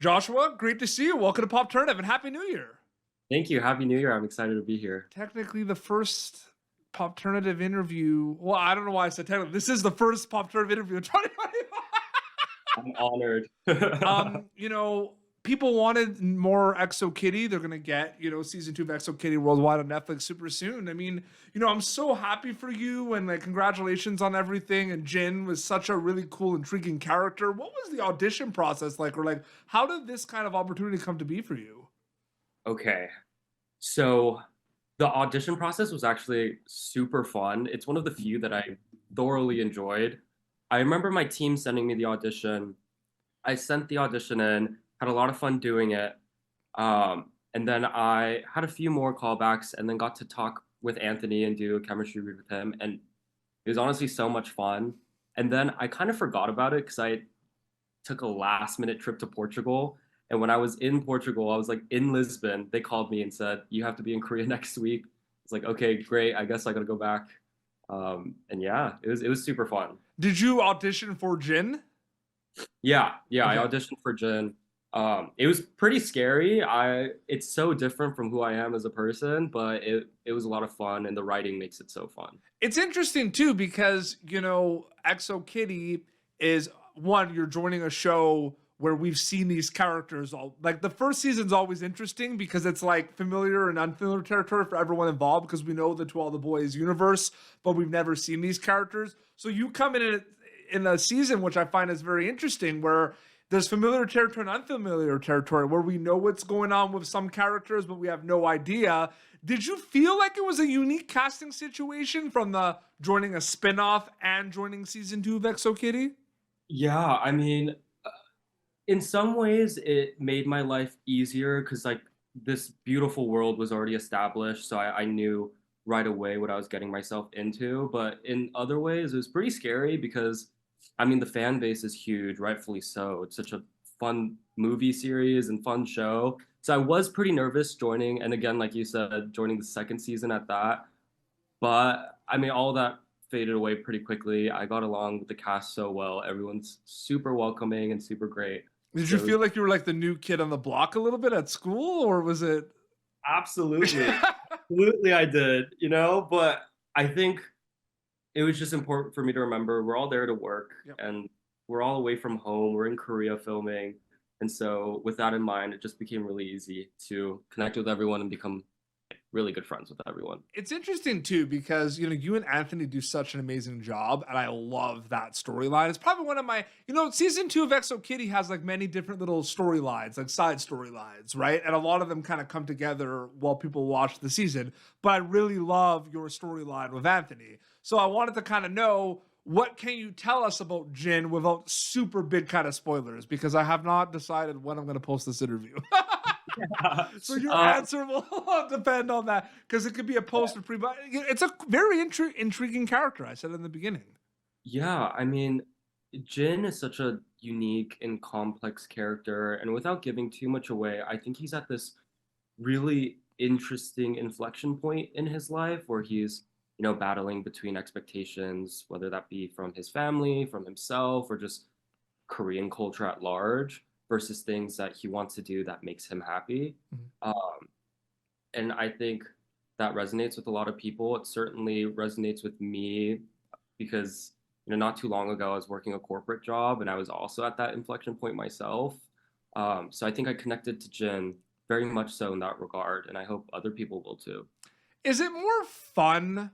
Joshua, great to see you. Welcome to Pop Turnip and Happy New Year. Thank you. Happy New Year. I'm excited to be here. Technically, the first Pop Turnative interview. Well, I don't know why I said technically. This is the first Pop Turnip interview in 2025. I'm honored. You know, people wanted more Exo Kitty. They're gonna get, season 2 of Exo Kitty worldwide on Netflix super soon. I mean, I'm so happy for you and like congratulations on everything. And Jin was such a really cool, intriguing character. What was the audition process like, or like how did this kind of opportunity come to be for you? Okay. So the audition process was actually super fun. It's one of the few that I thoroughly enjoyed. I remember my team sending me the audition. I sent the audition in, had a lot of fun doing it. And then I had a few more callbacks and then got to talk with Anthony and do a chemistry read with him. And it was honestly so much fun. And then I kind of forgot about it because I took a last minute trip to Portugal. And when I was in Portugal, I was like in Lisbon. They called me and said, "You have to be in Korea next week." It's like, okay, great. I guess I gotta go back. And yeah, it was super fun. Did you audition for Jin? Yeah, I Okay. auditioned for Jin. It was pretty scary. It's so different from who I am as a person, but it was a lot of fun, and the writing makes it so fun. It's interesting too because, Exo Kitty is one, you're joining a show where we've seen these characters all like the first season's always interesting because it's like familiar and unfamiliar territory for everyone involved because we know the To All the Boys universe, but we've never seen these characters. So you come in a season which I find is very interesting where there's familiar territory and unfamiliar territory where we know what's going on with some characters, but we have no idea. Did you feel like it was a unique casting situation from the joining a spinoff and joining season 2 of Exo Kitty? Yeah, I mean, in some ways, it made my life easier because like this beautiful world was already established, so I knew right away what I was getting myself into. But in other ways, it was pretty scary because, I mean, the fan base is huge, rightfully so. It's such a fun movie series and fun show. So I was pretty nervous joining, and again, like you said, joining the second season at that. But I mean, all that faded away pretty quickly. I got along with the cast so well. Everyone's super welcoming and super great. Did So you it was feel like you were like the new kid on the block a little bit at school, or was it? absolutely, absolutely I did, but I think it was just important for me to remember we're all there to work Yep. and we're all away from home. We're in Korea filming. And so with that in mind, it just became really easy to connect with everyone and become really good friends with everyone. It's interesting too because you and Anthony do such an amazing job, and I love that storyline. It's probably one of my season 2 of Exo Kitty has like many different little storylines, like side storylines, right? And a lot of them kind of come together while people watch the season. But I really love your storyline with Anthony, so I wanted to kind of know what can you tell us about Jin without super big kind of spoilers because I have not decided when I'm going to post this interview. So your uh, answer will depend on that because it could be a post or pre. But it's a very intriguing character. I said in the beginning. yeah, I mean, Jin is such a unique and complex character. And without giving too much away, I think he's at this really interesting inflection point in his life where he's battling between expectations, whether that be from his family, from himself, or just Korean culture at large versus things that he wants to do that makes him happy. Mhm. um, and I think that resonates with a lot of people. It certainly resonates with me because not too long ago I was working a corporate job and I was also at that inflection point myself. So I think I connected to Jin very much so in that regard, and I hope other people will too. Is it more fun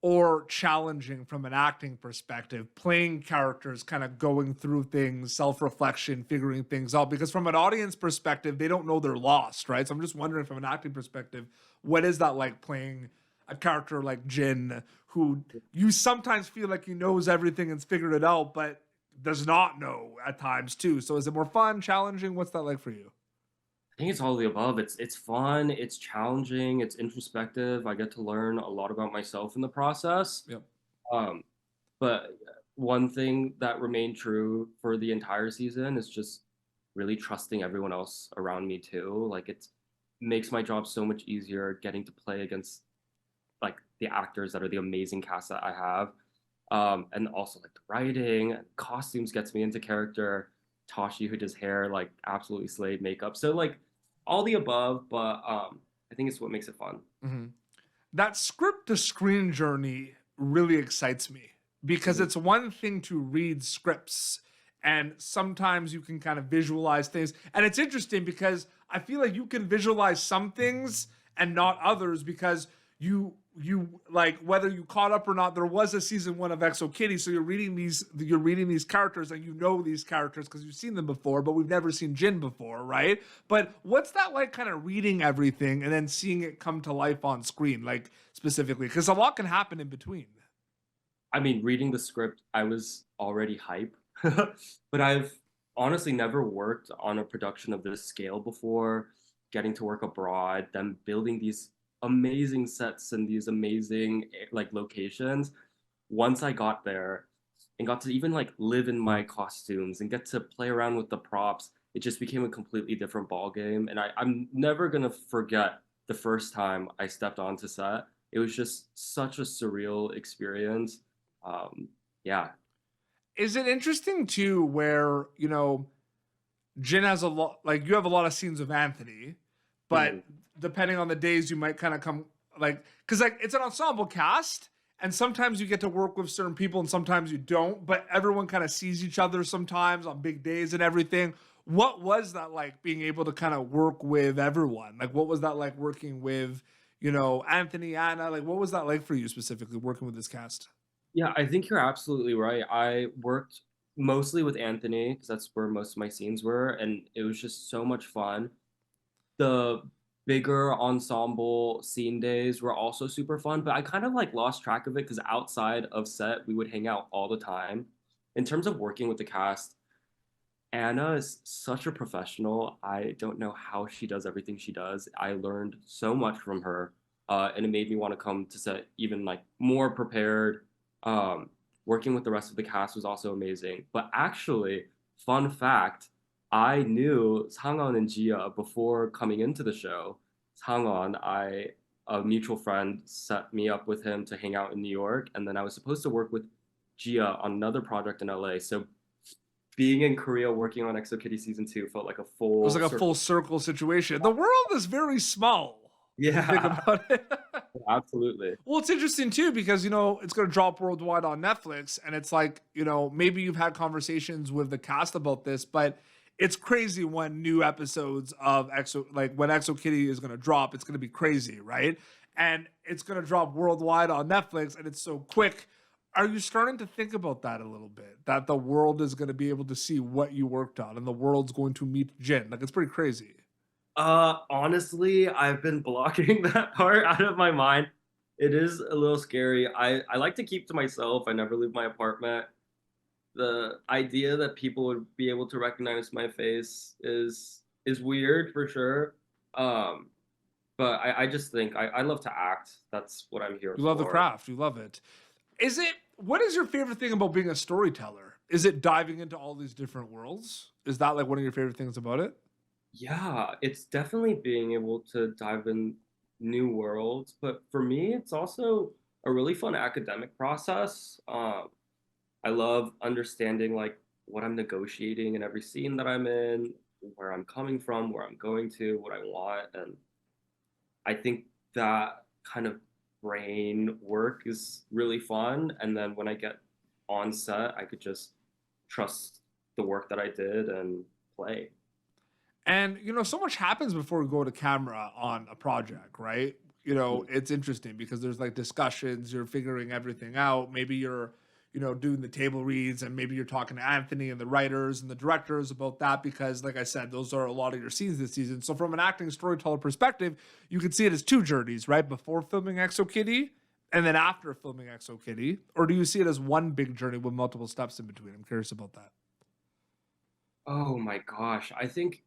or challenging from an acting perspective, playing characters, kind of going through things, self reflection, figuring things out? Because from an audience perspective, they don't know they're lost, right? So I'm just wondering from an acting perspective, what is that like playing a character like Jin, who you sometimes feel like he knows everything and's figured it out, but does not know at times too? So is it more fun, challenging? What's that like for you? I think it's all of the above. It's fun, it's challenging, it's introspective. I get to learn a lot about myself in the process. Yep. Um, but one thing that remained true for the entire season is just really trusting everyone else around me too. Like it makes my job so much easier getting to play against like the actors that are the amazing cast that I have. And also like the writing, costumes gets me into character. Toshi, who does hair, like absolutely slayed makeup. So like all the above, but I think it's what makes it fun. Mhm. That script to screen journey really excites me because Mhm. it's one thing to read scripts and sometimes you can kind of visualize things. And it's interesting because I feel like you can visualize some things and not others because you like whether you caught up or not, there was a season one of Exo Kitty, so you're reading these characters and you know these characters because you've seen them before, but we've never seen Jin before, right? But what's that like, kind of reading everything and then seeing it come to life on screen, like specifically? Because a lot can happen in between. I mean, reading the script, I was already hype, but I've honestly never worked on a production of this scale before, getting to work abroad, then building these amazing sets and these amazing like locations. Once I got there and got to even like live in my costumes and get to play around with the props, it just became a completely different ball game. And I'm never gonna forget the first time I stepped onto set. It was just such a surreal experience. Um, yeah. Is it interesting too, where Jin has a lot, like you have a lot of scenes of Anthony, but Mhm. depending on the days, you might kind of come like, because like it's an ensemble cast, and sometimes you get to work with certain people and sometimes you don't, but everyone kind of sees each other sometimes on big days and everything. What was that like, being able to kind of work with everyone? Like, what was that like working with, Anthony, Anna? Like, what was that like for you specifically working with this cast? Yeah, I think you're absolutely right. I worked mostly with Anthony because that's where most of my scenes were, and it was just so much fun. The bigger ensemble scene days were also super fun, but I kind of like lost track of it because outside of set, we would hang out all the time. In terms of working with the cast, Anna is such a professional. I don't know how she does everything she does. I learned so much from her, and it made me want to come to set even like more prepared. Um, Working with the rest of the cast was also amazing. But actually, fun fact, I knew Sangwon and Jia before coming into the show. Sangwon, a mutual friend set me up with him to hang out in New York, and then I was supposed to work with Jia on another project in LA. So being in Korea working on Exo Kitty season 2 felt like a It was full like a full circle. circle situation. The world is very small if you think Yeah, about it. absolutely. Well, it's interesting too because it's going to drop worldwide on Netflix, and it's like maybe you've had conversations with the cast about this, but it's crazy when new episodes of Exo, like when Exo Kitty is going to drop, it's going to be crazy, right? And it's going to drop worldwide on Netflix, and it's so quick. Are you starting to think about that a little bit? That the world is going to be able to see what you worked on, and the world's going to meet Jin? Like, it's pretty crazy. Honestly, I've been blocking that part out of my mind. It is a little scary. I like to keep to myself. I never leave my apartment. The idea that people would be able to recognize my face is weird for sure. Um, but I just think I love to act. That's what I'm here You love the for. craft. You love it. What is your favorite thing about being a storyteller? Is it diving into all these different worlds? Is that like one of your favorite things about it? Yeah, it's definitely being able to dive in new worlds, but for me, it's also a really fun academic process. I love understanding like what I'm negotiating in every scene that I'm in, where I'm coming from, where I'm going to, what I want, and I think that kind of brain work is really fun. And then when I get on set, I could just trust the work that I did and play. And so much happens before we go to camera on a project, right? It's interesting because there's like discussions, you're figuring everything out. Maybe you're, doing the table reads, and maybe you're talking to Anthony and the writers and the directors about that because, like I said, those are a lot of your scenes this season. So from an acting storyteller perspective, you can see it as two journeys, right? Before filming Exo Kitty and then after filming Exo Kitty, or do you see it as one big journey with multiple steps in between? I'm curious about that. Oh my gosh. I think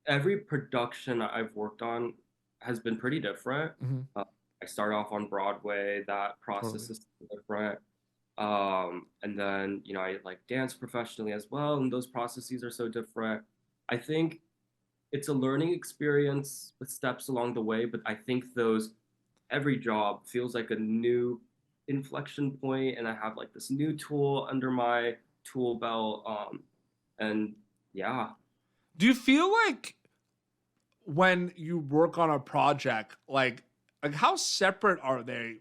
every production I've worked on has been pretty different. Mm-hmm. Uh, I started off on Broadway. That Totally. process is different. And then, I like dance professionally as well, and those processes are so different. I think it's a learning experience with steps along the way, but I think those every job feels like a new inflection point, and I have like this new tool under my tool belt. And Yeah. Do you feel like when you work on a project, like how separate are they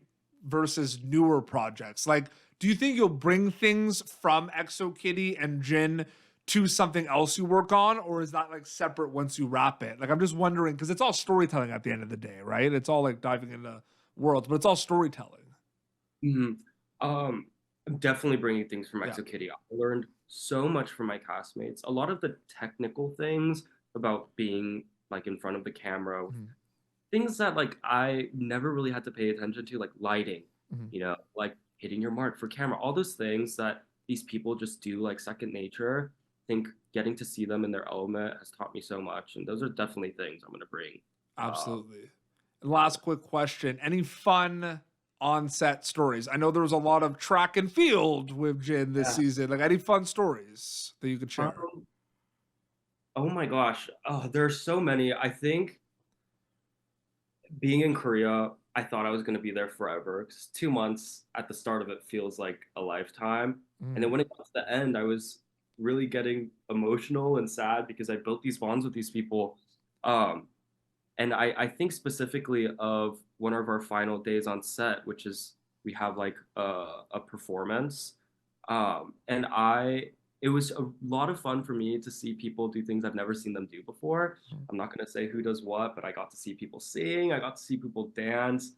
versus newer projects? Like, do you think you'll bring things from ExoKitty and Jin to something else you work on, or is that like separate once you wrap it? Like, I'm just wondering because it's all storytelling at the end of the day, right? It's all like diving into worlds, but it's all storytelling. hmm I'm definitely bringing things from Yeah. ExoKitty. I learned so much from my castmates. A lot of the technical things about being like in front of the camera, Mhm. things that like I never really had to pay attention to, like lighting, Mhm. like hitting your mark for camera, all those things that these people just do like second nature. I think getting to see them in their element has taught me so much, and those are definitely things I'm gonna bring. Uh, Absolutely. And last quick question. Any fun on-set stories? I know there was a lot of track and field with Jin this yeah. season. Like any fun stories that you could share? Um, oh my gosh, there's so many. I think being in Korea, I thought I was going to be there forever because 2 months at the start of it feels like a lifetime. And then Mm. when it got to the end, I was really getting emotional and sad because I built these bonds with these people. Um, and I think specifically of one of our final days on set, which is we have like a performance. And it was a lot of fun for me to see people do things I've never seen them do before. I'm not going to say who does what, but I got to see people sing, I got to see people dance.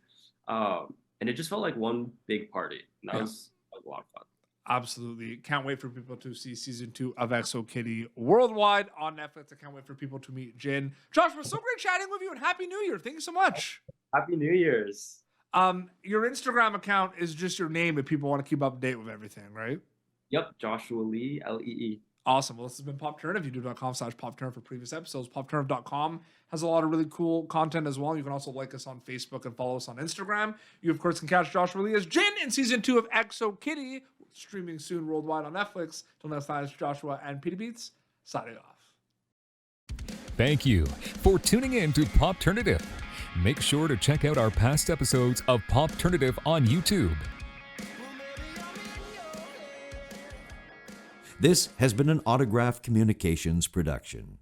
And it just felt like one big party. And Yeah. that was a lot of fun. Absolutely. Can't wait for people to see season 2 of ExoKitty worldwide on Netflix. I can't wait for people to meet Jin. Josh, it was so great chatting with you and Happy New Year. Thank you so much. Happy New Year's. Your Instagram account is just your name if people want to keep up to date with everything, right? Yep, Joshua Lee, Lee. Awesome. Well, this has been Pop Turniv. YouTube.com/PopTurniv for previous episodes. PopTurniv.com has a lot of really cool content as well. You can also like us on Facebook and follow us on Instagram. You, of course, can catch Joshua Lee as Jin in season 2 of ExoKitty, streaming soon worldwide on Netflix. Till next time, it's Joshua and Petey Beats signing off. Thank you for tuning in to Pop Turniv. Make sure to check out our past episodes of Pop Turniv on YouTube. This has been an Autograph Communications production.